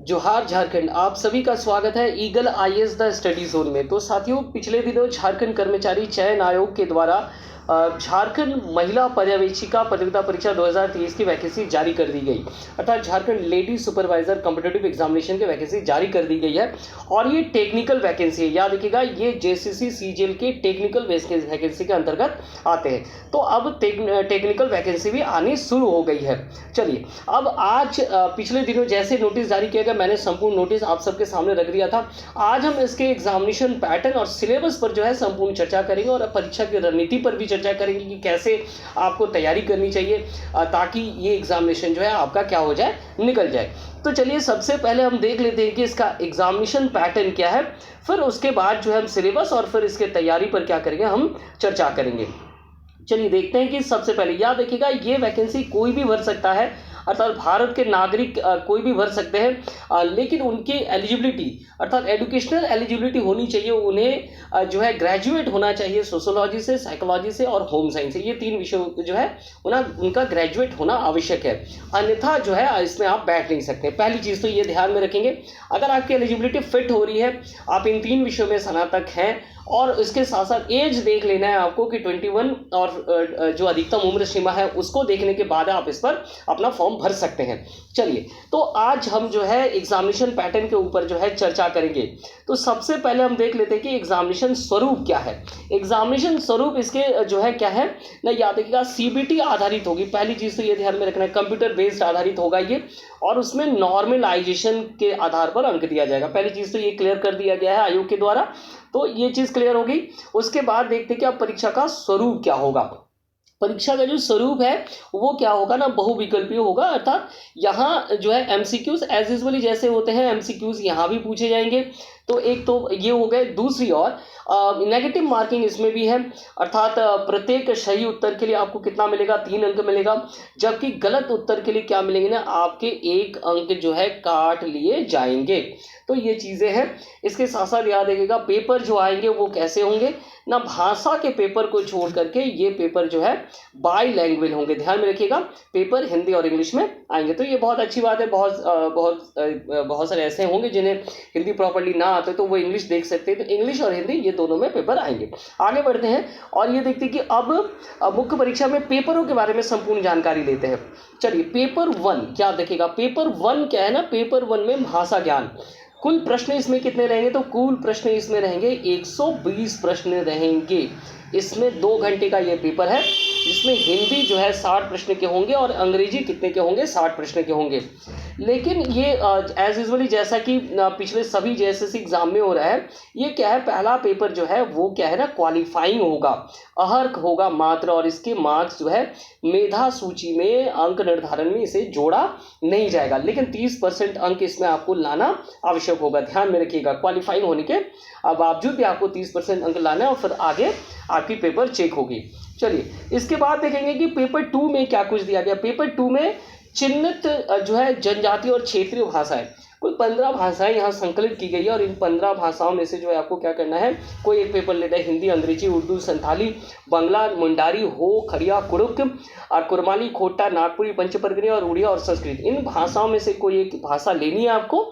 जोहार झारखंड। आप सभी का स्वागत है eagle IAS the study zone में। तो साथियों, पिछले दिनों झारखंड कर्मचारी चयन आयोग के द्वारा झारखंड महिला पर्यवेक्षिका प्रतियोगिता परीक्षा 2023 की वैकेंसी जारी कर दी गई, अर्थात Jharkhand lady supervisor competitive examination की वैकेंसी जारी कर दी गई है। और ये टेक्निकल वैकेंसी है, याद रखिएगा, ये जेसीसी सीजीएल के टेक्निकल वैकेंसी के अंतर्गत आते हैं। तो अब टेक्निकल वैकेंसी भी आनी शुरू हो गई है। चलिए, अब आज पिछले दिनों जैसे नोटिस जारी किया गया, मैंने संपूर्ण नोटिस आप सबके सामने रख दिया था। आज हम इसके एग्जामिनेशन पैटर्न और सिलेबस पर जो है संपूर्ण चर्चा करेंगे और परीक्षा की रणनीति पर भी चर्चा करेंगे कि कैसे आपको तैयारी करनी चाहिए ताकि ये एग्जामिनेशन जो है आपका क्या हो जाए, निकल जाए। तो चलिए, सबसे पहले हम देख लेते हैं कि इसका एग्जामिनेशन पैटर्न क्या है, फिर उसके बाद जो है हम सिलेबस और फिर इसके तैयारी पर क्या करेंगे, हम चर्चा करेंगे। चलिए देखते हैं कि सबसे पहले याद रखिएगा, ये वैकेंसी कोई भी भर सकता है, अर्थात भारत के नागरिक कोई भी भर सकते हैं, लेकिन उनकी एलिजिबिलिटी अर्थात एजुकेशनल एलिजिबिलिटी होनी चाहिए। उन्हें जो है ग्रेजुएट होना चाहिए सोशोलॉजी से, साइकोलॉजी से और होम साइंस से। ये तीन विषयों जो है उनका ग्रेजुएट होना आवश्यक है, अन्यथा जो है इसमें आप बैठ नहीं सकते। पहली चीज़ तो ये ध्यान में रखेंगे, अगर आपकी एलिजिबिलिटी फिट हो रही है, आप इन तीन विषयों में स्नातक हैं, और इसके साथ साथ एज देख लेना है आपको कि 21 और जो अधिकतम उम्र सीमा है उसको देखने के बाद आप इस पर अपना फॉर्म भर सकते हैं। चलिए, तो आज हम जो है एग्जामिनेशन पैटर्न के ऊपर जो है चर्चा करेंगे। तो सबसे पहले हम देख लेते हैं कि एग्जामिनेशन स्वरूप क्या है। एग्जामिनेशन स्वरूप इसके जो है क्या है ना, याद रखिएगा, सीबीटी आधारित होगी। पहली चीज़ तो ये ध्यान में रखना है, कंप्यूटर बेस्ड आधारित होगा ये, और उसमें नॉर्मलाइजेशन के आधार पर अंक दिया जाएगा। पहली चीज़ तो ये क्लियर कर दिया गया है आयोग के द्वारा, तो ये चीज़ क्लियर होगी। उसके बाद देखते हैं कि अब परीक्षा का स्वरूप क्या होगा। परीक्षा का जो स्वरूप है वो क्या होगा ना, बहुविकल्पीय होगा, अर्थात यहाँ जो है एमसीक्यूज एज यूजुअली जैसे होते हैं एमसीक्यूज यहाँ भी पूछे जाएंगे। तो एक तो ये हो गए, दूसरी और नेगेटिव मार्किंग इसमें भी है, अर्थात प्रत्येक सही उत्तर के लिए आपको कितना मिलेगा, 3 अंक मिलेगा, जबकि गलत उत्तर के लिए क्या मिलेंगे ना, आपके 1 अंक जो है काट लिए जाएंगे। तो ये चीज़ें हैं। इसके साथ साथ याद रखिएगा, पेपर जो आएंगे वो कैसे होंगे ना, भाषा के पेपर को छोड़ करके ये पेपर जो है बाई लैंग्वेज होंगे। ध्यान में रखिएगा, पेपर हिंदी और इंग्लिश में आएंगे। तो ये बहुत अच्छी बात है। बहुत सारे ऐसे होंगे जिन्हें हिंदी प्रॉपर्ली ना आते तो वो इंग्लिश देख सकते हैं, तो इंग्लिश और हिंदी ये दोनों में पेपर आएंगे। आगे बढ़ते हैं और ये देखते हैं कि अब मुख्य परीक्षा में पेपरों के बारे में संपूर्ण जानकारी लेते हैं। चलिए, पेपर 1 क्या देखिएगा, पेपर 1 क्या है ना, पेपर 1 में भाषा ज्ञान, कुल प्रश्न इसमें कितने रहेंगे, तो कुल प्रश्न इसमें रहेंगे 120 प्रश्न रहेंगे। इसमें 2 घंटे का ये पेपर है, जिसमें हिंदी जो है 60 प्रश्न के होंगे और अंग्रेजी कितने के होंगे, 60 प्रश्न के होंगे। लेकिन ये एज यूजुअली जैसा कि पिछले सभी जेएसएससी एग्जाम में हो रहा है, ये क्या है, पहला पेपर जो है वो क्या है ना, क्वालिफाइंग होगा, अहर्क होगा मात्र, और इसके मार्क्स जो है मेधा सूची में अंक निर्धारण में इसे जोड़ा नहीं जाएगा, लेकिन 30% अंक इसमें आपको लाना आवश्यक होगा। ध्यान में रखिएगा, क्वालिफाइंग होने के बावजूद भी आपको 30% अंक लाना है और फिर आगे आपकी पेपर चेक होगी। चलिए, इसके बाद देखेंगे कि पेपर 2 में क्या कुछ दिया गया। पेपर 2 में चिन्हित जो है जनजातीय और क्षेत्रीय भाषाएं, कुल 15 भाषाएं यहाँ संकलित की गई है, और इन 15 भाषाओं में से जो है आपको क्या करना है, कोई एक पेपर लेना है, हिंदी, अंग्रेजी, उर्दू, संथाली, बांग्ला, मुंडारी, हो, खड़िया, कुड़ुक और कुरमाली, खोटा, नागपुरी, पंचपरगनी और उड़िया और संस्कृत। इन भाषाओं में से कोई एक भाषा लेनी है आपको।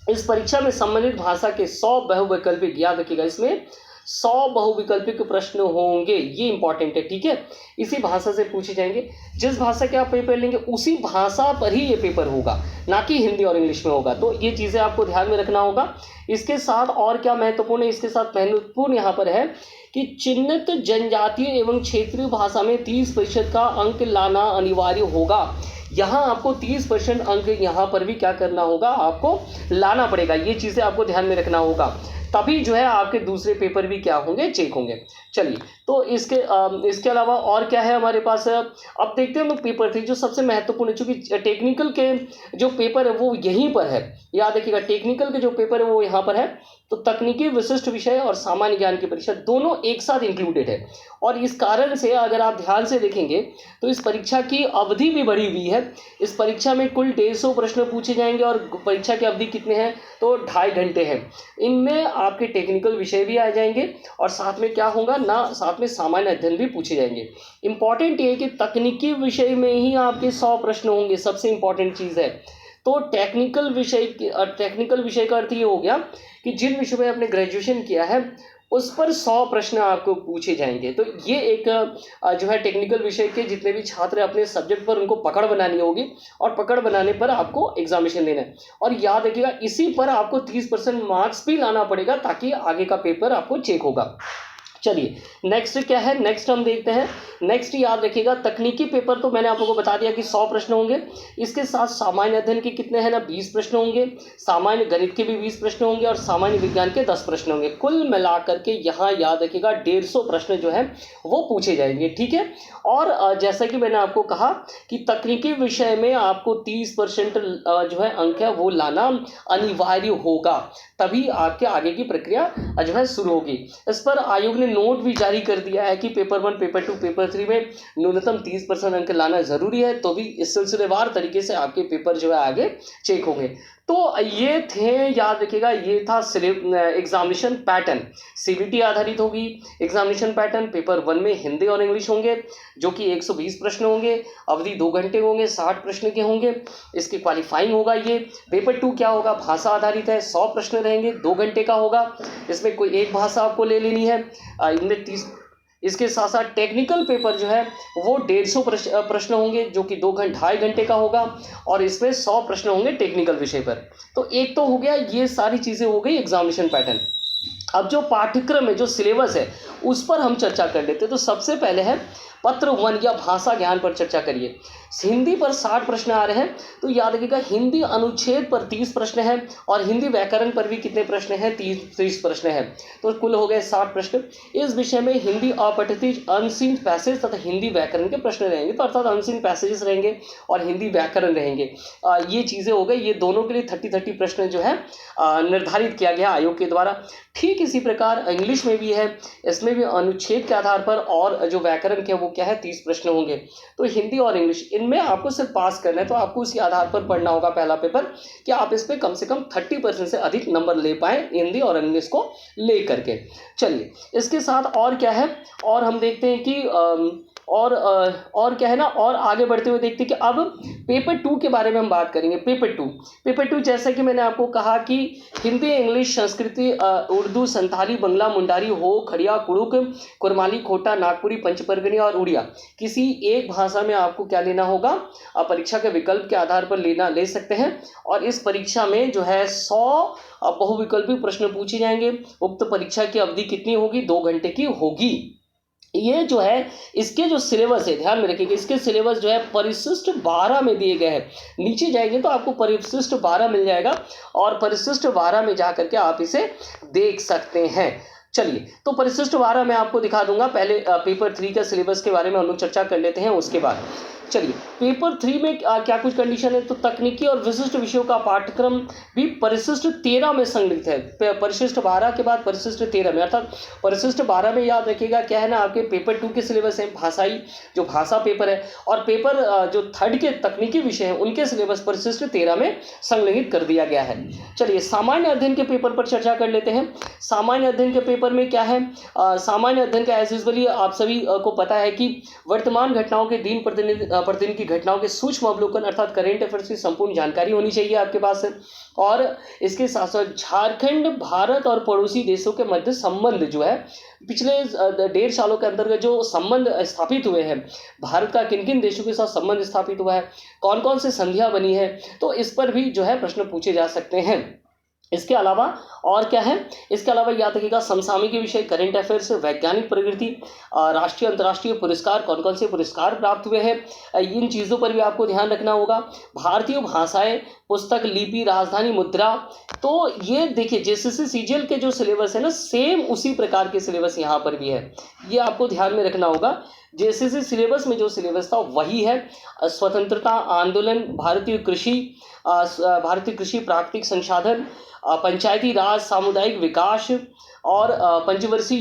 इस परीक्षा में संबंधित भाषा के 100 बहुविकल्पिक, याद रखिएगा, इसमें 100 बहुविकल्पिक प्रश्न होंगे, ये इंपॉर्टेंट है, ठीक है। इसी भाषा से पूछे जाएंगे, जिस भाषा के आप पेपर लेंगे उसी भाषा पर ही ये पेपर होगा, ना कि हिंदी और इंग्लिश में होगा। तो ये चीज़ें आपको ध्यान में रखना होगा। इसके साथ और क्या महत्वपूर्ण है, इसके साथ महत्वपूर्ण यहाँ पर है कि चिन्हित जनजातीय एवं क्षेत्रीय भाषा में 30% का अंक लाना अनिवार्य होगा। यहाँ आपको 30% अंक यहाँ पर भी क्या करना होगा, आपको लाना पड़ेगा। ये चीज़ें आपको ध्यान में रखना होगा, तभी जो है आपके दूसरे पेपर भी क्या होंगे, चेक होंगे। चलिए, तो इसके अलावा और क्या है हमारे पास। अब देखते हैं हम पेपर 3 जो सबसे महत्वपूर्ण है, चूँकि टेक्निकल के जो पेपर है वो यहीं पर है। याद रखिएगा, टेक्निकल के जो पेपर है वो यहाँ पर है। तो तकनीकी विशिष्ट विषय और सामान्य ज्ञान की परीक्षा दोनों एक साथ इंक्लूडेड है, और इस कारण से अगर आप ध्यान से देखेंगे तो इस परीक्षा की अवधि भी बढ़ी हुई है। इस परीक्षा में कुल 150 प्रश्न पूछे जाएंगे, और परीक्षा की अवधि कितने हैं, तो 2.5 घंटे हैं। इनमें आपके टेक्निकल विषय भी आ जाएंगे, और साथ में क्या होगा ना, साथ में सामान्य अध्ययन भी पूछे जाएंगे। इंपॉर्टेंट ये है कि तकनीकी विषय में ही आपके 100 प्रश्न होंगे, सबसे इंपॉर्टेंट चीज़ है। तो टेक्निकल विषय का अर्थ ये हो गया कि जिन विषयों में आपने ग्रेजुएशन किया है उस पर 100 प्रश्न आपको पूछे जाएंगे। तो ये एक जो है टेक्निकल विषय के जितने भी छात्र अपने सब्जेक्ट पर उनको पकड़ बनानी होगी और पकड़ बनाने पर आपको एग्जामिनेशन लेना है। और याद रखिएगा इसी पर आपको 30% मार्क्स भी लाना पड़ेगा ताकि आगे का पेपर आपको चेक होगा। चलिए नेक्स्ट क्या है, नेक्स्ट हम देखते हैं। नेक्स्ट याद रखिएगा तकनीकी पेपर तो मैंने आप लोगों को बता दिया कि 100 प्रश्न होंगे। इसके साथ सामान्य अध्ययन के कितने हैं ना 20 प्रश्न होंगे, सामान्य गणित के भी 20 प्रश्न होंगे और सामान्य विज्ञान के 10 प्रश्न होंगे। कुल मिलाकर के यहाँ याद रखिएगा 150 प्रश्न जो है वो पूछे जाएंगे, ठीक है। और जैसा कि मैंने आपको कहा कि तकनीकी विषय में आपको 30% जो है अंक है वो लाना अनिवार्य होगा, तभी आपके आगे की प्रक्रिया जो है शुरू होगी। इस पर आयोग ने नोट भी जारी कर दिया है कि पेपर 1, पेपर 2, पेपर 3 में न्यूनतम 30% अंक लाना जरूरी है, तो भी इस सिलसिलेवार तरीके से आपके पेपर जो है आगे चेक होंगे। तो ये थे, याद रखिएगा ये था एग्जामिनेशन पैटर्न। सीबीटी आधारित होगी एग्जामिनेशन पैटर्न। पेपर 1 में हिंदी और इंग्लिश होंगे जो कि 120 प्रश्न होंगे, अवधि 2 घंटे होंगे, 60 प्रश्न के होंगे, इसकी क्वालिफाइंग होगा ये। पेपर 2 क्या होगा, भाषा आधारित है, 100 प्रश्न रहेंगे, 2 घंटे का होगा, इसमें कोई एक भाषा आपको ले लेनी है, इनमें 30। इसके साथ साथ टेक्निकल पेपर जो है वो 150 प्रश्न होंगे जो कि 2-2.5 घंटे का होगा और इसमें 100 प्रश्न होंगे टेक्निकल विषय पर। तो एक तो हो गया, ये सारी चीज़ें हो गई एग्जामिनेशन पैटर्न। अब जो पाठ्यक्रम है, जो सिलेबस है, उस पर हम चर्चा कर लेते हैं। तो सबसे पहले है पत्र 1 या भाषा ज्ञान पर चर्चा करिए। हिंदी पर 60 प्रश्न आ रहे हैं, तो याद रखिएगा हिंदी अनुच्छेद पर 30 प्रश्न है और हिंदी व्याकरण पर भी कितने प्रश्न हैं, 30 प्रश्न हैं, तो कुल हो गए 60 प्रश्न। इस विषय में हिंदी अपठित अनसीन पैसेज तथा हिंदी व्याकरण के प्रश्न रहेंगे, तो अर्थात अनसीन पैसेजेस रहेंगे और हिंदी व्याकरण रहेंगे। ये चीज़ें हो गई, ये दोनों के लिए 30 प्रश्न जो है निर्धारित किया गया आयोग के द्वारा। ठीक इसी प्रकार इंग्लिश में भी है, इसमें भी अनुच्छेद के आधार पर और जो व्याकरण के वो क्या है 30 प्रश्न होंगे। तो हिंदी और इंग्लिश इनमें आपको सिर्फ पास करना है, तो आपको उसी आधार पर पढ़ना होगा पहला पेपर कि आप इस पे कम से कम 30% से अधिक नंबर ले पाएँ हिंदी और इंग्लिश को ले करके। चलिए इसके साथ और क्या है, और हम देखते हैं कि और क्या है ना, और आगे बढ़ते हुए देखते हैं कि अब पेपर 2 के बारे में हम बात करेंगे। पेपर 2 जैसा कि मैंने आपको कहा कि हिंदी, इंग्लिश, संस्कृति, उर्दू, संथाली, बंगला, मुंडारी, हो, खड़िया, कुड़ुक, कुरमाली, खोटा, नागपुरी, पंचपरगनी और उड़िया, किसी एक भाषा में आपको क्या लेना होगा, परीक्षा के विकल्प के आधार पर ले सकते हैं। और इस परीक्षा में जो है 100 बहुविकल्पी प्रश्न पूछे जाएंगे। उक्त परीक्षा की अवधि कितनी होगी, 2 घंटे की होगी। ये जो है इसके जो सिलेबस है, ध्यान में रखिएगा, इसके सिलेबस जो है परिशिष्ट 12 में दिए गए हैं। नीचे जाएंगे तो आपको परिशिष्ट 12 मिल जाएगा और परिशिष्ट 12 में जा करके आप इसे देख सकते हैं। चलिए तो परिशिष्ट 12 मैं आपको दिखा दूंगा। पहले पेपर 3 का सिलेबस के बारे में हम लोग चर्चा कर लेते हैं, उसके बाद चलिए पेपर 3 में क्या कुछ कंडीशन है। तो तकनीकी और विशिष्ट विषयों का पाठ्यक्रम भी परिशिष्ट 13 में संग्रहित है। परिशिष्ट 12 के बाद परिशिष्ट 13 में, अर्थात परिशिष्ट 12 में याद रखिएगा क्या है ना, आपके पेपर 2 के सिलेबस है भाषाई, जो भाषा पेपर है, और पेपर जो 3rd के तकनीकी विषय हैं उनके सिलेबस परिशिष्ट 13 में संग्रहित कर दिया गया है। चलिए सामान्य अध्ययन के पेपर पर चर्चा कर लेते हैं। सामान्य अध्ययन के पेपर में क्या है, सामान्य अध्ययन का एज यूजुअली आप सभी को पता है कि वर्तमान घटनाओं के दिन प्रतिदिन की घटनाओं के सूक्ष्म अवलोकन अर्थात करेंट अफेयर्स की संपूर्ण जानकारी होनी चाहिए आपके पास है। और इसके साथ साथ झारखंड, भारत और पड़ोसी देशों के मध्य संबंध जो है पिछले 1.5 सालों के अंतर्गत जो संबंध स्थापित हुए हैं, भारत का किन किन देशों के साथ संबंध स्थापित हुआ है, कौन कौन से संधियां बनी है, तो इस पर भी जो है प्रश्न पूछे जा सकते हैं। इसके अलावा और क्या है, इसके अलावा याद रखिएगा समसामयिक विषय, करंट अफेयर्स, वैज्ञानिक प्रगति, राष्ट्रीय अंतर्राष्ट्रीय पुरस्कार, कौन कौन से पुरस्कार प्राप्त हुए हैं, इन चीज़ों पर भी आपको ध्यान रखना होगा। भारतीय भाषाएं, पुस्तक, लिपि, राजधानी मुद्रा, तो ये देखिए जेसीसी सीजीएल के जो सिलेबस है ना, सेम उसी प्रकार के सिलेबस यहाँ पर भी है, ये आपको ध्यान में रखना होगा। जेसीसी सिलेबस में जो सिलेबस था वही है। स्वतंत्रता आंदोलन, भारतीय कृषि, प्राकृतिक संसाधन, पंचायती राज, सामुदायिक विकास और पंचवर्षीय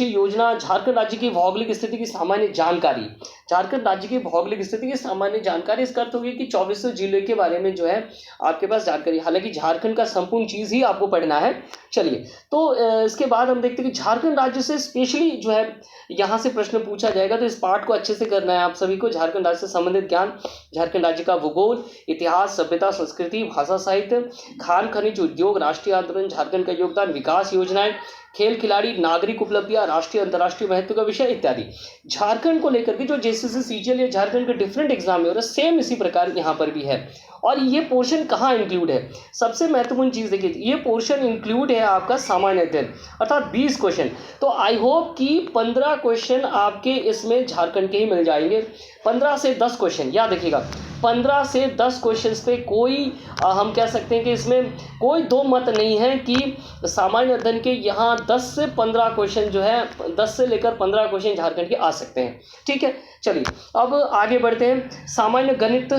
योजना, झारखंड राज्य की भौगोलिक स्थिति की सामान्य जानकारी, झारखंड राज्य की भौगोलिक स्थिति की सामान्य जानकारी, इसका अर्थ होगी कि 2400 जिले के बारे में जो है आपके पास जानकारी, हालांकि झारखंड का संपूर्ण चीज़ ही आपको पढ़ना है। चलिए, तो इसके बाद हम देखते हैं कि झारखंड राज्य से स्पेशली जो है यहाँ से प्रश्न पूछा जाएगा, तो इस पार्ट को अच्छे से करना है आप सभी को। झारखंड राज्य से संबंधित ज्ञान, झारखंड राज्य का भूगोल, इतिहास, सभ्यता, संस्कृति, भाषा, साहित्य, खान खनिज उद्योग, राष्ट्रीय आंदोलन, झारखंड का योगदान, विकास योजनाएं, खेल खिलाड़ी, नागरिक उपलब्धियां, राष्ट्रीय अंतर्राष्ट्रीय महत्व का विषय इत्यादि। झारखंड को लेकर के जो जेसीसी सीजीएल या झारखंड के डिफरेंट एग्जाम में हो रहा है, सेम इसी प्रकार यहाँ पर भी है। और ये पोर्शन कहाँ इंक्लूड है, सबसे महत्वपूर्ण चीज़ देखिए, ये पोर्शन इंक्लूड है आपका सामान्य अध्ययन, अर्थात 20 क्वेश्चन। तो आई होप कि 15 क्वेश्चन आपके इसमें झारखंड के ही मिल जाएंगे। 15 से 10 क्वेश्चन याद रखिएगा, 15 से 10 क्वेश्चंस पे कोई हम कह सकते हैं कि इसमें कोई दो मत नहीं है कि सामान्य अध्ययन के यहाँ 10 से 15 क्वेश्चन जो है, 10 से लेकर 15 क्वेश्चन झारखंड के आ सकते हैं। ठीक है, चलिए अब आगे बढ़ते हैं। सामान्य गणित,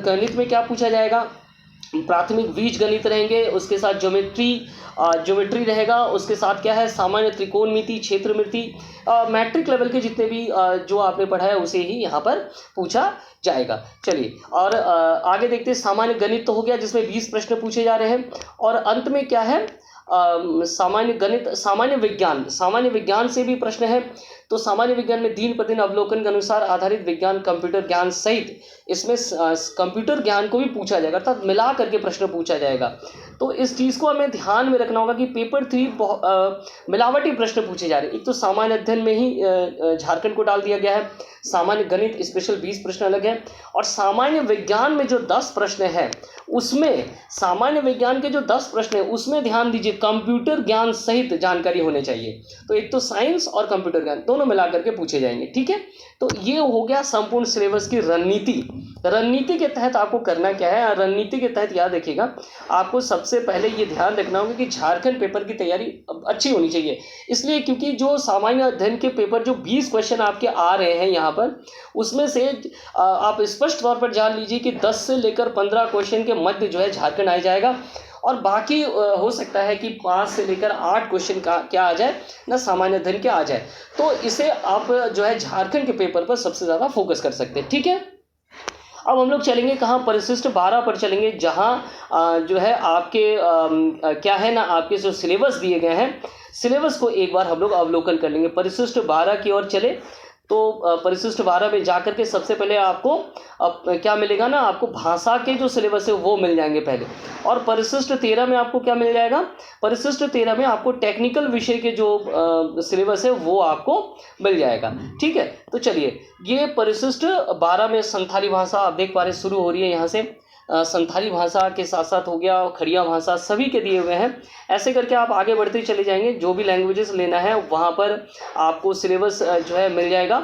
गणित में क्या पूछा जाएगा, प्राथमिक बीज गणित रहेंगे, उसके साथ ज्योमेट्री रहेगा, उसके साथ क्या है सामान्य त्रिकोणमिति, क्षेत्रमिति, मैट्रिक लेवल के जितने भी जो आपने पढ़ा है उसे ही यहाँ पर पूछा जाएगा। चलिए और आगे देखते हैं। सामान्य गणित तो हो गया जिसमें 20 प्रश्न पूछे जा रहे हैं, और अंत में क्या है सामान्य गणित, सामान्य विज्ञान से भी प्रश्न है। तो सामान्य विज्ञान में दिन प्रतिदिन अवलोकन के अनुसार आधारित विज्ञान, कंप्यूटर ज्ञान सहित इसमें कंप्यूटर ज्ञान को भी पूछा जाएगा, अर्थात मिला करके प्रश्न पूछा जाएगा। तो इस चीज़ को हमें ध्यान में रखना होगा कि पेपर 3 मिलावटी प्रश्न पूछे जा रहे हैं। एक तो सामान्य अध्ययन में ही झारखंड को डाल दिया गया है, सामान्य गणित स्पेशल 20 प्रश्न अलग है, और सामान्य विज्ञान में जो 10 प्रश्न है उसमें, सामान्य विज्ञान के जो 10 प्रश्न है उसमें ध्यान दीजिए कंप्यूटर ज्ञान सहित जानकारी होनी चाहिए। तो एक तो साइंस और कंप्यूटर ज्ञान दोनों मिलाकर के पूछे जाएंगे। ठीक है, तो ये हो गया संपूर्ण सिलेबस की रणनीति के तहत आपको करना क्या है। रणनीति के तहत याद रखिएगा, आपको सबसे पहले ये ध्यान रखना होगा कि झारखंड पेपर की तैयारी अच्छी होनी चाहिए, इसलिए क्योंकि जो सामान्य अध्ययन के पेपर जो 20 क्वेश्चन आपके आ रहे हैं यहाँ पर, उसमें से आप स्पष्ट तौर पर जान लीजिए कि 10 से लेकर 15 क्वेश्चन के मध्य जो है झारखंड आ जाएगा, और बाकी हो सकता है कि 5 से लेकर 8 क्वेश्चन का क्या आ जाए ना, सामान्य अध्ययन के आ जाए। तो इसे आप जो है झारखंड के पेपर पर सबसे ज़्यादा फोकस कर सकते हैं। ठीक है, अब हम लोग चलेंगे कहाँ, परिशिष्ट 12 पर चलेंगे, जहाँ जो है आपके क्या है ना, आपके जो सिलेबस दिए गए हैं, सिलेबस को एक बार हम लोग अवलोकन कर लेंगे। परिशिष्ट 12 की ओर चले तो परिशिष्ट 12 में जाकर के सबसे पहले आपको क्या मिलेगा ना, आपको भाषा के जो सिलेबस है वो मिल जाएंगे पहले, और परिशिष्ट 13 में आपको क्या मिल जाएगा, परिशिष्ट 13 में आपको टेक्निकल विषय के जो सिलेबस है वो आपको मिल जाएगा। ठीक है, तो चलिए ये परिशिष्ट 12 में संथाली भाषा आप देख पा रहे शुरू हो रही है यहाँ से, संथाली भाषा के साथ साथ हो गया खड़िया भाषा, सभी के दिए हुए हैं। ऐसे करके आप आगे बढ़ते चले जाएंगे, जो भी लैंग्वेजेस लेना है वहाँ पर आपको सिलेबस जो है मिल जाएगा।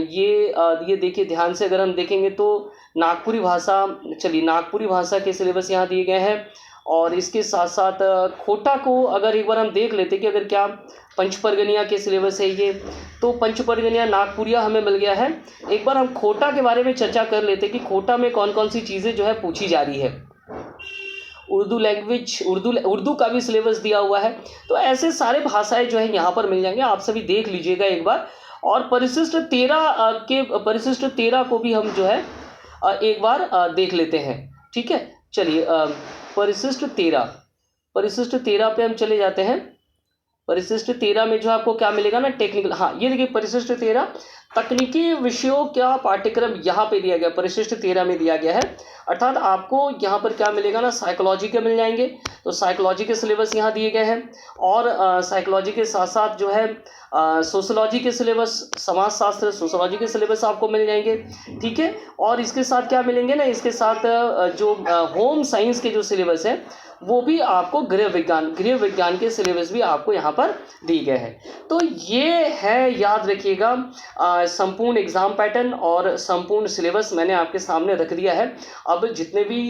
ये देखिए ध्यान से, अगर हम देखेंगे तो नागपुरी भाषा, चलिए नागपुरी भाषा के सिलेबस यहाँ दिए गए हैं, और इसके साथ साथ खोटा को अगर एक बार हम देख लेते कि अगर क्या पंचपरगनिया के सिलेबस है ये, तो पंचपरगनिया नागपुरिया हमें मिल गया है। एक बार हम खोटा के बारे में चर्चा कर लेते कि खोटा में कौन कौन सी चीज़ें जो है पूछी जा रही है। उर्दू लैंग्वेज, उर्दू का भी सिलेबस दिया हुआ है। तो ऐसे सारे भाषाएं जो है यहाँ पर मिल जाएंगे, आप सभी देख लीजिएगा एक बार। और परिशिष्ट 13 को भी हम जो है एक बार देख लेते हैं। ठीक है, चलिए परिशिष्ट 13 पे हम चले जाते हैं। परिशिष्ट 13 में जो आपको क्या मिलेगा ना, टेक्निकल, हाँ ये देखिए परिशिष्ट 13 तकनीकी विषयों का पाठ्यक्रम यहाँ पे दिया गया, परिशिष्ट 13 में दिया गया है। अर्थात आपको यहाँ पर क्या मिलेगा ना, साइकोलॉजी के मिल जाएंगे, तो साइकोलॉजी के सिलेबस यहाँ दिए गए हैं, और साइकोलॉजी के साथ साथ जो है सोशोलॉजी के सिलेबस, समाजशास्त्र सोशोलॉजी के सिलेबस आपको मिल जाएंगे। ठीक है, और इसके साथ क्या मिलेंगे ना, इसके साथ जो होम साइंस के जो सिलेबस है वो भी आपको, गृह विज्ञान के सिलेबस भी आपको यहाँ पर दिए गए हैं। तो ये है, याद रखिएगा, संपूर्ण एग्ज़ाम पैटर्न और संपूर्ण सिलेबस मैंने आपके सामने रख दिया है। अब जितने भी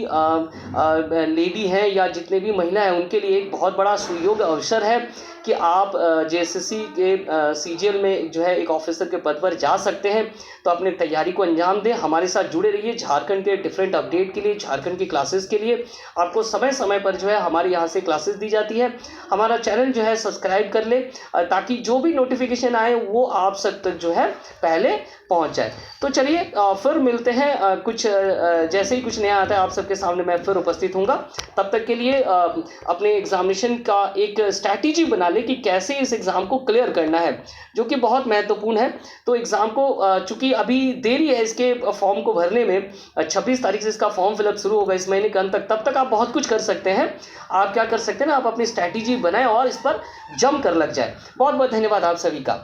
लेडी हैं या जितने भी महिला हैं उनके लिए एक बहुत बड़ा सुयोग अवसर है कि आप जेएसएससी के सीजीएल में जो है एक ऑफिसर के पद पर जा सकते हैं, तो अपने तैयारी को अंजाम दें। हमारे साथ जुड़े रहिए झारखंड के डिफरेंट अपडेट के लिए, झारखंड की क्लासेस के लिए। आपको समय समय पर जो है हमारे यहाँ से क्लासेस दी जाती है। हमारा चैनल जो है सब्सक्राइब कर ले ताकि जो भी नोटिफिकेशन आए वो आप सब तक जो है पहले पहुँच जाए। तो चलिए फिर मिलते हैं, कुछ जैसे ही कुछ नया आता है आप सबके सामने मैं फिर उपस्थित हूँगा। तब तक के लिए अपने एग्जामिनेशन का एक स्ट्रैटेजी बना ले कि कैसे इस एग्ज़ाम को क्लियर करना है, जो कि बहुत महत्वपूर्ण है। तो एग्ज़ाम को चूँकि अभी देरी है इसके फॉर्म को भरने में, 26 तारीख से इसका फॉर्म फिलअप शुरू होगा इस महीने के अंत तक। तब तक आप बहुत कुछ कर सकते हैं। आप क्या कर सकते हैं ना, आप अपनी स्ट्रैटेजी बनाएं और इस पर जम कर लग जाए। बहुत बहुत धन्यवाद आप सभी का।